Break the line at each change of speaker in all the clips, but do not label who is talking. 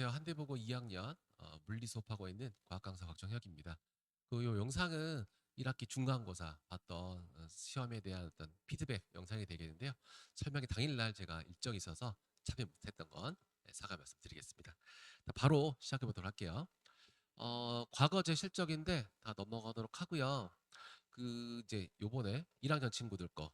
안녕하세요. 한대보고 2학년 물리 수업하고 있는 과학 강사 곽정혁입니다. 요 영상은 1학기 중간고사 봤던 시험에 대한 어떤 피드백 영상이 되겠는데요. 설명이 당일날 제가 일정이 있어서 참여 못했던 건 사과 말씀드리겠습니다. 바로 시작해 보도록 할게요. 과거제 실적인데 다 넘어가도록 하고요. 이제 요번에 1학년 친구들 거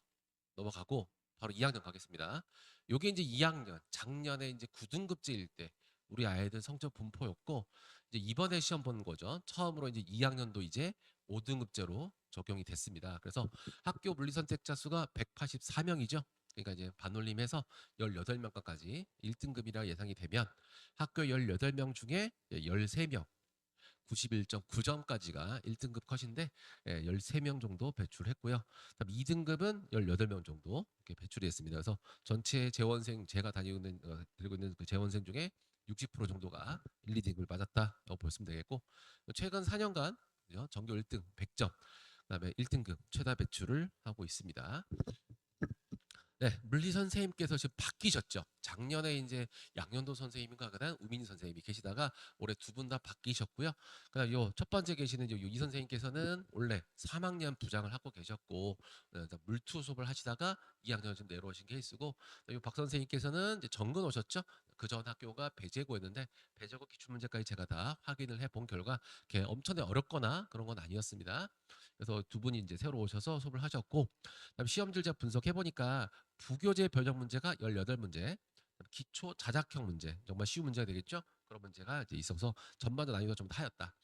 넘어가고 바로 2학년 가겠습니다. 요게 이제 2학년 작년에 이제 9등급제일 때 우리 아이들 성적 분포였고 이제 이번에 시험 본 거죠. 처음으로 이제 2학년도 이제 5등급제로 적용이 됐습니다. 그래서 학교 물리 선택자 수가 184명이죠. 그러니까 이제 반올림해서 18명까지 1등급이라 예상이 되면 학교 18명 중에 13명 91.9점까지가 1등급 컷인데 13명 정도 배출했고요. 그다음 2등급은 18명 정도 이렇게 배출이 됐습니다. 그래서 전체 재원생 제가 들고 있는 그 재원생 중에 60% 정도가 1, 2등급을 맞았다고 보시면 되겠고 최근 4년간 전교 1등 100점 그다음에 1등급 최다 배출을 하고 있습니다. 네, 물리 선생님께서 지금 바뀌셨죠. 작년에 이제 양년도 선생님과 그다음 우민희 선생님이 계시다가 올해 두 분 다 바뀌셨고요. 그다음 요 첫 번째 계시는 이 선생님께서는 원래 3학년 부장을 하고 계셨고 물투 수업을 하시다가 2학년 좀 내려오신 케이스고 요 박 선생님께서는 이제 정근 오셨죠. 그 전 학교가 배제고였는데 배제고 기출문제까지 제가 다 확인을 해본 결과 엄청나게 어렵거나 그런 건 아니었습니다. 그래서 두 분이 이제 새로 오셔서 수업을 하셨고 그다음 시험들 제가 분석해 보니까 부교재 변형 문제가 18문제, 기초 자작형 문제, 정말 쉬운 문제가 되겠죠? 그런 문제가 이제 있어서 전반적 난이도가 좀 하였다.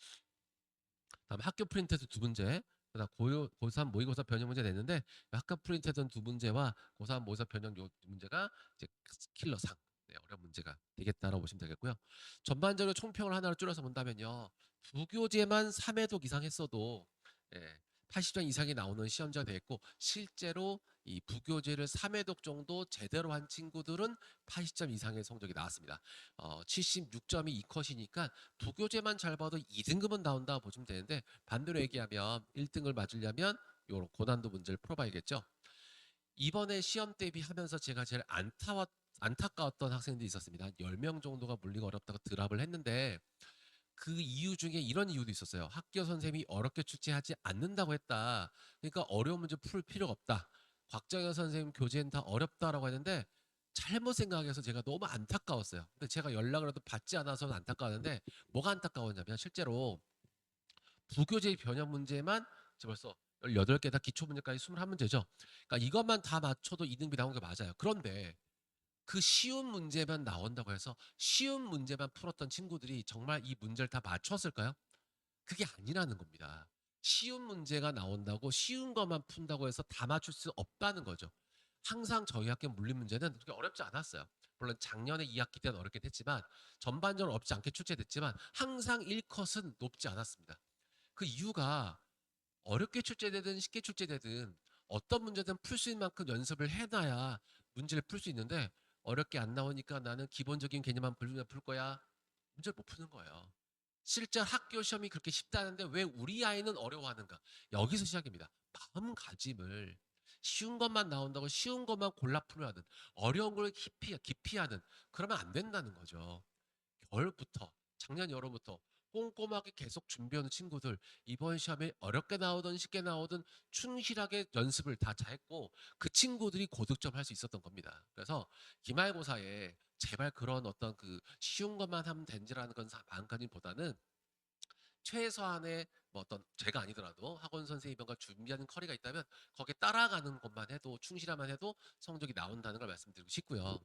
다음 학교 프린트에서 두 문제, 그다음 고3 모의고사 변형 문제 냈는데 학교 프린트에서 두 문제와 고3 모의고사 변형 요 문제가 이제 킬러상 어려운 문제가 되겠다라고 보시면 되겠고요. 전반적으로 총평을 하나로 줄여서 본다면요. 부교재만 3회독 이상 했어도 80점 이상이 나오는 시험자가 되겠고 실제로 이 부교재를 3회독 정도 제대로 한 친구들은 80점 이상의 성적이 나왔습니다. 76점이 2컷이니까 부교재만 잘 봐도 2등급은 나온다 보시면 되는데 반대로 얘기하면 1등을 맞으려면 요런 고난도 문제를 풀어봐야겠죠. 이번에 시험 대비하면서 제가 제일 안타까웠던 학생들이 있었습니다. 한 10명 정도가 물리가 어렵다고 드랍을 했는데 그 이유 중에 이런 이유도 있었어요. 학교 선생님이 어렵게 출제하지 않는다고 했다. 그러니까 어려운 문제 풀 필요가 없다. 곽정현 선생님 교재는 다 어렵다라고 했는데 잘못 생각해서 제가 너무 안타까웠어요. 근데 제가 연락을 해도 받지 않아서는 안타까웠는데 뭐가 안타까웠냐면 실제로 부교재 변형 문제만 벌써 18개 다 기초 문제까지 21문제죠. 그러니까 이것만 다 맞춰도 2등급이 나온 게 맞아요. 그런데 그 쉬운 문제만 나온다고 해서 쉬운 문제만 풀었던 친구들이 정말 이 문제를 다 맞췄을까요? 그게 아니라는 겁니다. 쉬운 문제가 나온다고 쉬운 것만 푼다고 해서 다 맞출 수 없다는 거죠. 항상 저희 학교 물리 문제는 그렇게 어렵지 않았어요. 물론 작년에 2학기 때는 어렵게 됐지만 전반적으로 어렵지 않게 출제됐지만 항상 1컷은 높지 않았습니다. 그 이유가 어렵게 출제되든 쉽게 출제되든 어떤 문제든 풀 수 있는 만큼 연습을 해놔야 문제를 풀 수 있는데 어렵게 안 나오니까 나는 기본적인 개념만 풀 거야. 문제를 못 푸는 거예요. 실제 학교 시험이 그렇게 쉽다는데 왜 우리 아이는 어려워하는가? 여기서 시작입니다. 마음가짐을 쉬운 것만 나온다고 쉬운 것만 골라 풀어야 하는 어려운 걸 깊이 하는 그러면 안 된다는 거죠. 겨울부터 작년 여름부터 꼼꼼하게 계속 준비하는 친구들 이번 시험에 어렵게 나오든 쉽게 나오든 충실하게 연습을 다 잘했고 그 친구들이 고득점 할 수 있었던 겁니다. 그래서 기말고사에 제발 그런 어떤 그 쉬운 것만 하면 된지라는 건 마음가짐보다는 최소한의 뭐 어떤 제가 아니더라도 학원 선생님과 준비하는 커리가 있다면 거기에 따라가는 것만 해도 충실하만 해도 성적이 나온다는 걸 말씀드리고 싶고요.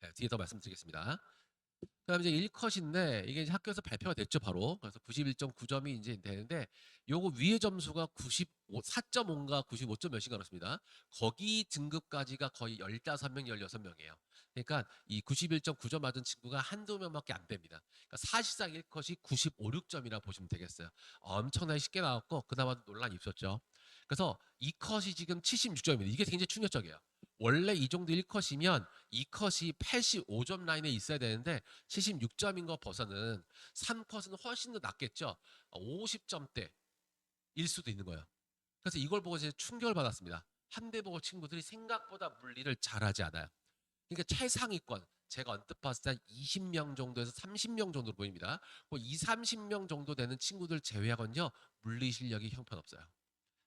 네, 뒤에 더 말씀드리겠습니다. 그다음 이제 1컷인데 이게 이제 학교에서 발표가 됐죠, 바로. 그래서 91.9점이 이제 되는데 요거 위에 점수가 95, 4.5인가 95점 몇인가 그렇습니다. 거기 등급까지가 거의 15명, 16명이에요. 그러니까 이 91.9점 맞은 친구가 한두 명밖에 안 됩니다. 그러니까 사실상 1컷이 95, 6점이라 보시면 되겠어요. 엄청나게 쉽게 나왔고 그나마도 논란이 있었죠. 그래서 2컷이 지금 76점입니다. 이게 굉장히 충격적이에요. 원래 이 정도 1컷이면 2컷이 85점 라인에 있어야 되는데 76점인 거 벗어는 3컷은 훨씬 더 낮겠죠. 50점대일 수도 있는 거예요. 그래서 이걸 보고 이제 충격을 받았습니다. 한대보고 친구들이 생각보다 물리를 잘하지 않아요. 그러니까 최상위권 제가 언뜻 봤을 때 한 20명 정도에서 30명 정도로 보입니다. 뭐 2, 30명 정도 되는 친구들 제외하건요. 물리 실력이 형편없어요.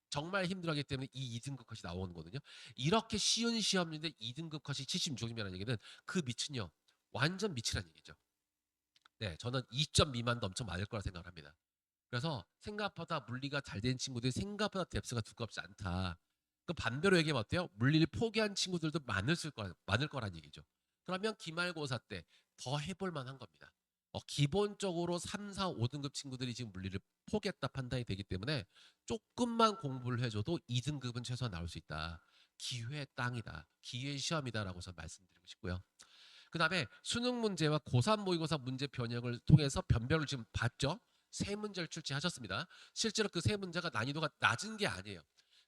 정말 힘들어하기 때문에 이 2등급 컷이 나오는 거거든요. 이렇게 쉬운 시험인데 2등급 컷이 76점이라는 얘기는 그 밑은요. 완전 밑이라는 얘기죠. 네, 저는 2점 미만도 엄청 많을 거라 생각을 합니다. 그래서 생각보다 물리가 잘 된 친구들이 생각보다 뎁스가 두껍지 않다. 그 반대로 얘기하면 어때요? 물리를 포기한 친구들도 많을 거란 얘기죠. 그러면 기말고사 때 더 해볼 만한 겁니다. 기본적으로 3, 4, 5등급 친구들이 지금 물리를 포기했다 판단이 되기 때문에 조금만 공부를 해줘도 2등급은 최소한 나올 수 있다. 기회의 땅이다. 기회의 시험이다라고 저는 말씀드리고 싶고요. 그 다음에 수능 문제와 고3 모의고사 문제 변형을 통해서 변별을 지금 봤죠. 세 문제를 출제하셨습니다. 실제로 그 세 문제가 난이도가 낮은 게 아니에요.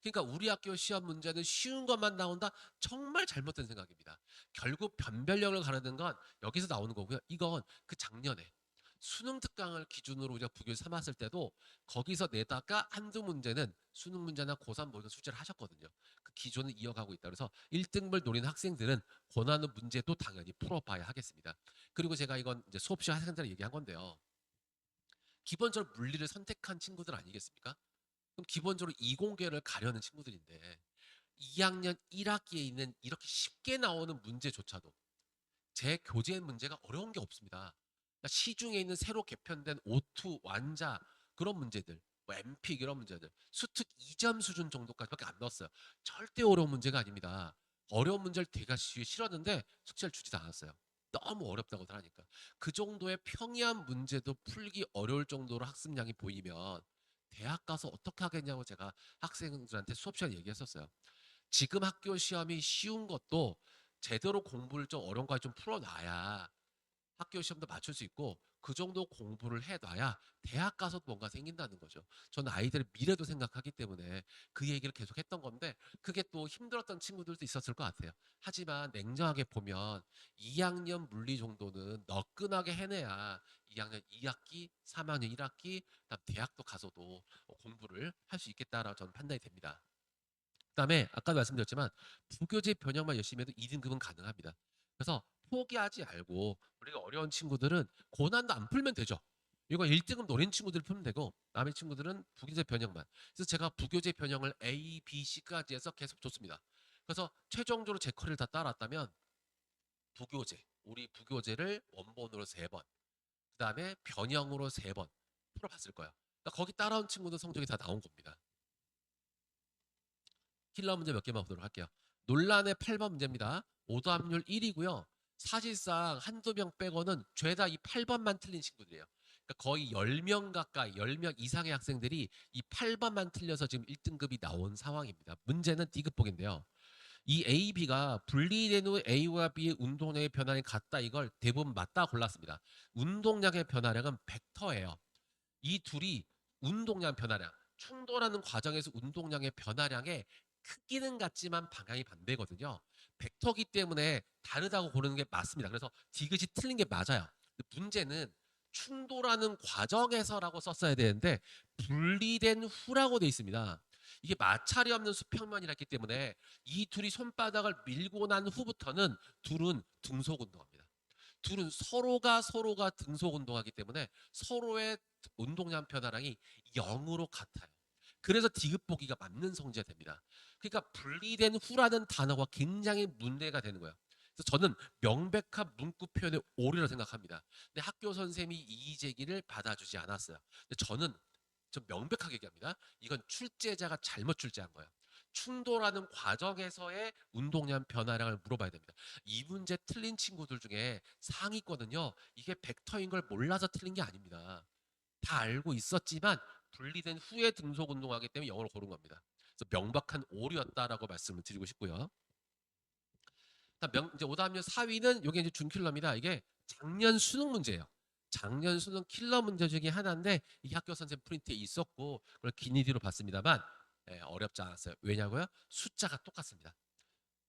그러니까 우리 학교 시험 문제는 쉬운 것만 나온다? 정말 잘못된 생각입니다. 결국 변별력을 가르는 건 여기서 나오는 거고요. 이건 그 작년에 수능 특강을 기준으로 우리가 부교를 삼았을 때도 거기서 내다가 한두 문제는 수능 문제나 고3 모의고사 출제를 하셨거든요. 그 기존을 이어가고 있다. 그래서 1등을 노리는 학생들은 권하는 문제도 당연히 풀어봐야 하겠습니다. 그리고 제가 이건 이제 수업 시간 학생들한테 얘기한 건데요. 기본적으로 물리를 선택한 친구들 아니겠습니까? 그럼 기본적으로 이공계를 가려는 친구들인데 2학년 1학기에 있는 이렇게 쉽게 나오는 문제조차도 제 교재 문제가 어려운 게 없습니다. 그러니까 시중에 있는 새로 개편된 오투, 완자 그런 문제들, 뭐 MPիկ 이런 문제들, 수특 2점 수준 정도까지밖에 안 넣었어요. 절대 어려운 문제가 아닙니다. 어려운 문제를 제가 싫었는데 숙제를 주지도 않았어요. 너무 어렵다고들 하니까. 그 정도의 평이한 문제도 풀기 어려울 정도로 학습량이 보이면 대학 가서 어떻게 하겠냐고 제가 학생들한테 수업 시간에 얘기했었어요. 지금 학교 시험이 쉬운 것도 제대로 공부를 좀 어려운 거 좀 풀어놔야 학교 시험도 맞출 수 있고 그 정도 공부를 해놔야 대학 가서 뭔가 생긴다는 거죠. 저는 아이들의 미래도 생각하기 때문에 그 얘기를 계속 했던 건데 그게 또 힘들었던 친구들도 있었을 것 같아요. 하지만 냉정하게 보면 2학년 물리 정도는 너끈하게 해내야 2학년 2학기, 3학년 1학기, 그다음 대학도 가서도 공부를 할 수 있겠다라고 저는 판단이 됩니다. 그다음에 아까도 말씀드렸지만 부교재 변형만 열심히 해도 2등급은 가능합니다. 그래서 포기하지 말고 우리가 어려운 친구들은 고난도 안 풀면 되죠. 이거 1등급 노린 친구들 풀면 되고 남의 친구들은 부교재 변형만. 그래서 제가 부교재 변형을 A, B, C까지 해서 계속 줬습니다. 그래서 최종적으로 제 커리를 다 따랐다면 부교재, 우리 부교재를 원본으로 3번, 그 다음에 변형으로 3번 풀어봤을 거예요. 그러니까 거기 따라온 친구들 성적이 다 나온 겁니다. 킬러 문제 몇 개만 보도록 할게요. 논란의 8번 문제입니다. 오도합률 1이고요. 사실상 한두 명 빼고는 죄다 이 8번만 틀린 친구들이에요. 그러니까 거의 10명 가까이, 10명 이상의 학생들이 이 8번만 틀려서 지금 1등급이 나온 상황입니다. 문제는 D급복인데요. 이 A, B가 분리된 후 A와 B의 운동량의 변화량이 같다. 이걸 대부분 맞다 골랐습니다. 운동량의 변화량은 벡터예요. 이 둘이 운동량 변화량, 충돌하는 과정에서 운동량의 변화량의 크기는 같지만 방향이 반대거든요. 벡터기 때문에 다르다고 고르는 게 맞습니다. 그래서 디귿이 틀린 게 맞아요. 근데 문제는 충돌하는 과정에서라고 썼어야 되는데 분리된 후라고 돼 있습니다. 이게 마찰이 없는 수평면이라기 때문에 이 둘이 손바닥을 밀고 난 후부터는 둘은 등속 운동합니다. 둘은 서로가 등속 운동하기 때문에 서로의 운동량 변화량이 0으로 같아요. 그래서 디귿보기가 맞는 성질이 됩니다. 그러니까 분리된 후라는 단어가 굉장히 문제가 되는 거예요. 그래서 저는 명백한 문구 표현의 오류라고 생각합니다. 근데 학교 선생님이 이의 제기를 받아주지 않았어요. 근데 저는 좀 명백하게 얘기합니다. 이건 출제자가 잘못 출제한 거예요. 충돌하는 과정에서의 운동량 변화량을 물어봐야 됩니다. 이 문제 틀린 친구들 중에 상위권은요. 이게 벡터인 걸 몰라서 틀린 게 아닙니다. 다 알고 있었지만 분리된 후에 등속 운동하기 때문에 영어로 고른 겁니다. 그래서 명백한 오류였다라고 말씀을 드리고 싶고요. 이제 오답률 4위는 이게 이제 준킬러입니다. 이게 작년 수능 문제예요. 작년 수능 킬러 문제 중에 하나인데 이 학교 선생님 프린트에 있었고 그걸 기니디로 봤습니다만 어렵지 않았어요. 왜냐고요? 숫자가 똑같습니다.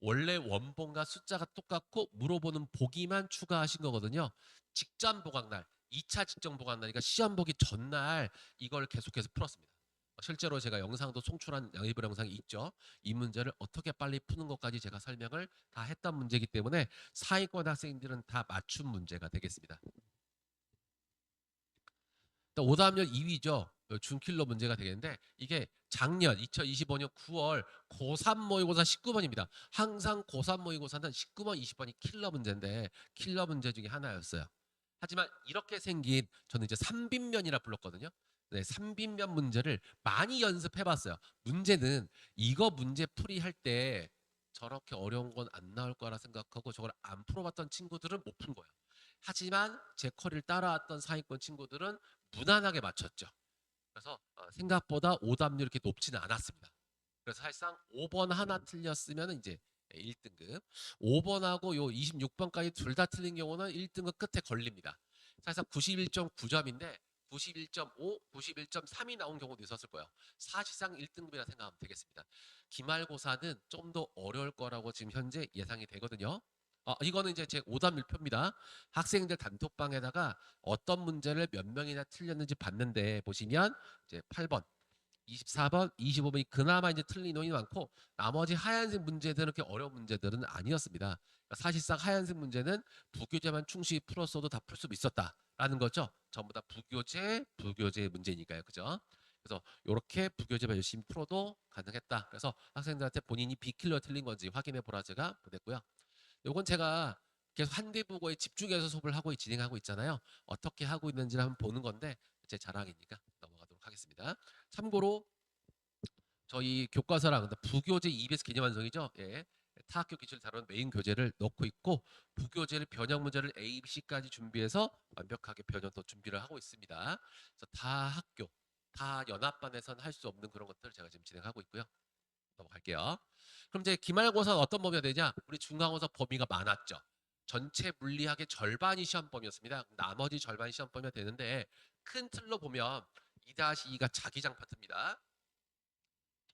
원래 원본과 숫자가 똑같고 물어보는 보기만 추가하신 거거든요. 직전 보강날, 2차 직전 보강날이니까 시험 보기 전날 이걸 계속해서 풀었습니다. 실제로 제가 영상도 송출한 양이브 영상이 있죠. 이 문제를 어떻게 빨리 푸는 것까지 제가 설명을 다 했던 문제이기 때문에 상위권 학생들은 다 맞춤 문제가 되겠습니다. 오답률 2위죠. 준킬러 문제가 되겠는데 이게 작년 2025년 9월 고3 모의고사 19번입니다. 항상 고3 모의고사는 19번, 20번이 킬러 문제인데 킬러 문제 중에 하나였어요. 하지만 이렇게 생긴 저는 이제 삼빈면이라 불렀거든요. 네, 삼빈면 문제를 많이 연습해봤어요. 문제는 이거 문제 풀이할 때 저렇게 어려운 건 안 나올 거라 생각하고 저걸 안 풀어봤던 친구들은 못 푼 거예요. 하지만 제 커리를 따라왔던 상위권 친구들은 무난하게 맞췄죠. 그래서 생각보다 오답률이 이렇게 높지는 않았습니다. 그래서 사실상 5번 하나 틀렸으면 이제 1등급, 5번하고 요 26번까지 둘 다 틀린 경우는 1등급 끝에 걸립니다. 사실상 91.9점인데 91.5, 91.3이 나온 경우도 있었을 거예요. 사실상 1등급이라 생각하면 되겠습니다. 기말고사는 좀 더 어려울 거라고 지금 현재 예상이 되거든요. 이거는 이제 제 오답률표입니다. 학생들 단톡방에다가 어떤 문제를 몇 명이나 틀렸는지 봤는데 보시면 이제 8번, 24번, 25번이 그나마 이제 틀린 인원이 많고 나머지 하얀색 문제들은 그렇게 어려운 문제들은 아니었습니다. 그러니까 사실상 하얀색 문제는 부교재만 충실히 풀었어도 다 풀 수 있었다라는 거죠. 전부 다 부교재 문제니까요. 그죠? 그래서 이렇게 부교재만 열심히 풀어도 가능했다. 그래서 학생들한테 본인이 비킬러 틀린 건지 확인해 보라 제가 보냈고요. 요건 제가 계속 한대국어에 집중해서 수업을 하고 진행하고 있잖아요. 어떻게 하고 있는지를 한번 보는 건데 제 자랑이니까 넘어가도록 하겠습니다. 참고로 저희 교과서랑 부교재 EBS 개념 완성이죠. 예. 타학교 기출 다루는 메인 교재를 넣고 있고 부교재를 변형 문제를 A, B, C까지 준비해서 완벽하게 변형도 준비를 하고 있습니다. 그래서 다 학교, 다 연합반에선 할 수 없는 그런 것들을 제가 지금 진행하고 있고요. 넘어갈게요. 그럼 이제 기말고사는 어떤 범위가 되냐? 우리 중간고사 범위가 많았죠. 전체 물리학의 절반이 시험 범위였습니다. 나머지 절반이 시험 범위가 되는데 큰 틀로 보면 2-2가 자기장 파트입니다.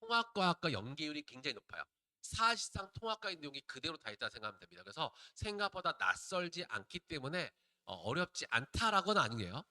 통합과학과 연계율이 굉장히 높아요. 사실상 통합과의 내용이 그대로 다 있다 생각하면 됩니다. 그래서 생각보다 낯설지 않기 때문에 어렵지 않다라고는 아니에요.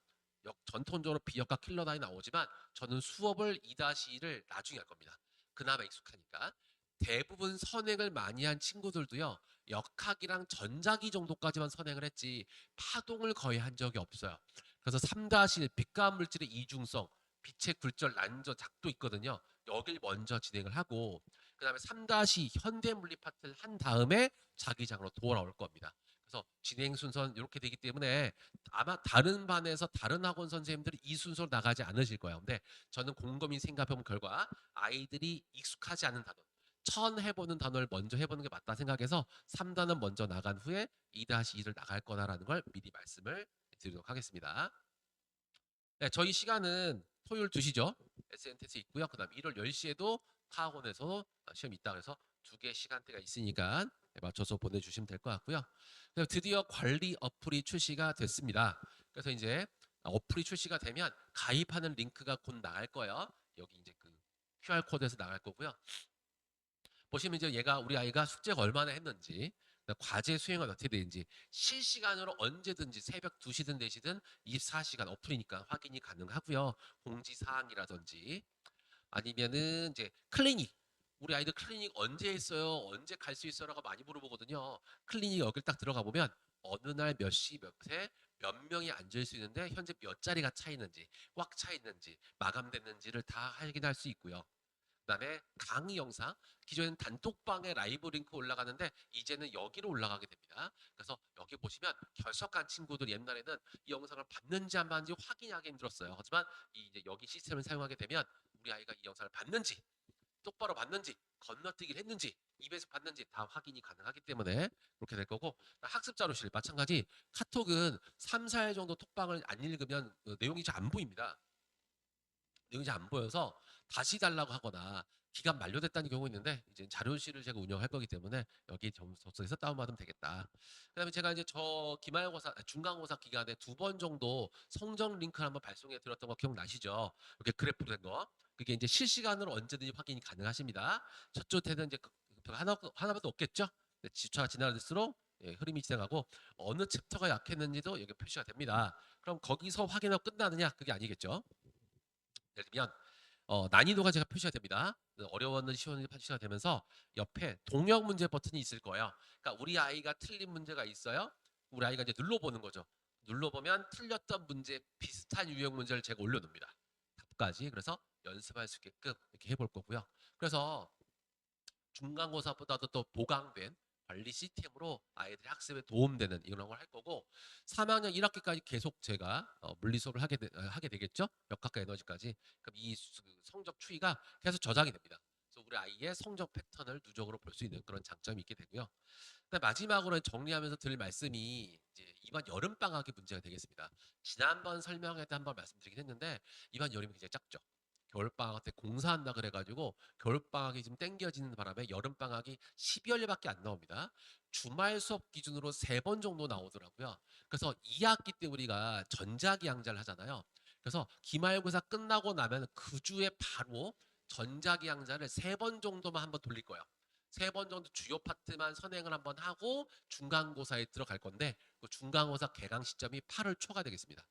전통적으로 비역과 킬러다이 나오지만 저는 수업을 2-2를 나중에 할 겁니다. 그나마 익숙하니까. 대부분 선행을 많이 한 친구들도요. 역학이랑 전자기 정도까지만 선행을 했지 파동을 거의 한 적이 없어요. 그래서 3-1 빛과 물질의 이중성, 빛의 굴절, 난저, 작도 있거든요. 여길 먼저 진행을 하고 그 다음에 3-2 현대물리 파트를 한 다음에 자기장으로 돌아올 겁니다. 그래서 진행 순서는 이렇게 되기 때문에 아마 다른 반에서 다른 학원 선생님들이 이 순서로 나가지 않으실 거예요. 근데 저는 곰곰이 생각해본 결과 아이들이 익숙하지 않은 단어, 처음 해보는 단어를 먼저 해보는 게 맞다 생각해서 3단원 먼저 나간 후에 2-2를 나갈 거다라는 걸 미리 말씀을 드리도록 하겠습니다. 네, 저희 시간은 토요일 2시죠. SNT에서 있고요. 그 다음 1월 10시에도 타학원에서 시험이 있다 그래서 2개 시간대가 있으니까 맞춰서 보내주시면 될 것 같고요. 드디어 관리 어플이 출시가 됐습니다. 그래서 이제 어플이 출시가 되면 가입하는 링크가 곧 나갈 거예요. 여기 이제 그 QR코드에서 나갈 거고요. 보시면 이제 얘가 우리 아이가 숙제가 얼마나 했는지 과제 수행은 어떻게 되는지 실시간으로 언제든지 새벽 2시든 4시든 24시간 어플이니까 확인이 가능하고요. 공지사항이라든지 아니면은 이제 클리닉 우리 아이들 클리닉 언제 했어요? 언제 갈 수 있어요라고 많이 물어보거든요. 클리닉 여길 딱 들어가 보면 어느 날 몇 시 몇에 몇 명이 앉을 수 있는데 현재 몇 자리가 차 있는지 꽉 차 있는지 마감됐는지를 다 확인할 수 있고요. 그다음에 강의 영상 기존에는 단톡방에 라이브 링크 올라가는데 이제는 여기로 올라가게 됩니다. 그래서 여기 보시면 결석한 친구들 옛날에는 이 영상을 봤는지 안 봤는지 확인하기 힘들었어요. 하지만 이제 여기 시스템을 사용하게 되면 우리 아이가 이 영상을 봤는지 똑바로 봤는지 건너뛰기를 했는지 입에서 봤는지 다 확인이 가능하기 때문에 그렇게 될 거고 학습 자료실 마찬가지 카톡은 3, 4일 정도 톡방을 안 읽으면 내용이 잘 안 보입니다. 내용이 잘 안 보여서 다시 달라고 하거나 기간 만료됐다는 경우 있는데 이제 자료실을 제가 운영할 거기 때문에 여기 접속해서 다운받으면 되겠다. 그다음에 제가 이제 저 기말고사 중간고사 기간에 2번 정도 성적 링크를 한번 발송해 드렸던 거 기억나시죠? 이렇게 그래프로 된 거. 그게 이제 실시간으로 언제든지 확인이 가능하십니다. 저쪽 때는 이제 하나밖에 없겠죠? 지차가 지날수록 흐름이 진행하고 어느 챕터가 약했는지도 여기 표시가 됩니다. 그럼 거기서 확인하고 끝나느냐? 그게 아니겠죠? 예를 들면 난이도가 제가 표시가 됩니다. 어려웠는지 쉬웠는지 표시가 되면서 옆에 동역 문제 버튼이 있을 거예요. 그러니까 우리 아이가 틀린 문제가 있어요. 우리 아이가 이제 눌러보는 거죠. 눌러보면 틀렸던 문제 비슷한 유형 문제를 제가 올려놓습니다. 답까지. 그래서 연습할 수 있게끔 이렇게 해볼 거고요. 그래서 중간고사보다도 더 보강된 관리 시스템으로 아이들의 학습에 도움되는 이런 걸 할 거고 3학년 1학기까지 계속 제가 물리 수업을 하게 되겠죠. 역학과 에너지까지. 그럼 이 성적 추이가 계속 저장이 됩니다. 그래서 우리 아이의 성적 패턴을 누적으로 볼 수 있는 그런 장점이 있게 되고요. 그다음 마지막으로 정리하면서 드릴 말씀이 이제 이번 여름 방학의 문제가 되겠습니다. 지난번 설명회 때 한번 말씀드리긴 했는데 이번 여름이 굉장히 작죠. 겨울 방학 때 공사한다 그래가지고 겨울 방학이 지금 땡겨지는 바람에 여름 방학이 12월밖에 안 나옵니다. 주말 수업 기준으로 3번 정도 나오더라고요. 그래서 2학기 때 우리가 전자기항자를 하잖아요. 그래서 기말고사 끝나고 나면 그 주에 바로 전자기항자를 3번 정도만 한번 돌릴 거예요. 3번 정도 주요 파트만 선행을 한번 하고 중간고사에 들어갈 건데 그 중간고사 개강 시점이 8월 초가 되겠습니다.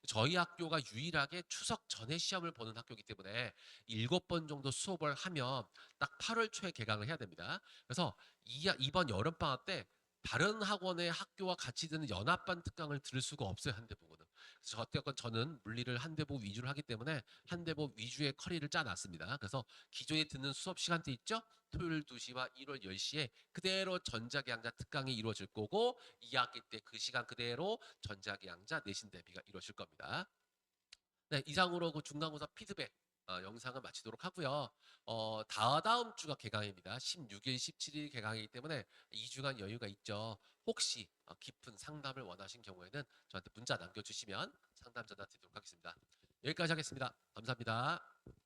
저희 학교가 유일하게 추석 전에 시험을 보는 학교이기 때문에 7번 정도 수업을 하면 딱 8월 초에 개강을 해야 됩니다. 그래서 이번 여름방학 때 다른 학원의 학교와 같이 드는 연합반 특강을 들을 수가 없어요. 한대보고는. 그래서 어쨌건 저는 물리를 한대보 위주로 하기 때문에 한대보 위주의 커리를 짜놨습니다. 그래서 기존에 듣는 수업 시간대 있죠? 토요일 2시와 일월 10시에 그대로 전자기항자 특강이 이루어질 거고 2학기 때 그 시간 그대로 전자기항자 내신 대비가 이루어질 겁니다. 네, 이상으로 그 중간고사 피드백 영상을 마치도록 하고요. 다다음 주가 개강입니다. 16일, 17일 개강이기 때문에 2주간 여유가 있죠. 혹시 깊은 상담을 원하신 경우에는 저한테 문자 남겨주시면 상담 전화 드리도록 하겠습니다. 여기까지 하겠습니다. 감사합니다.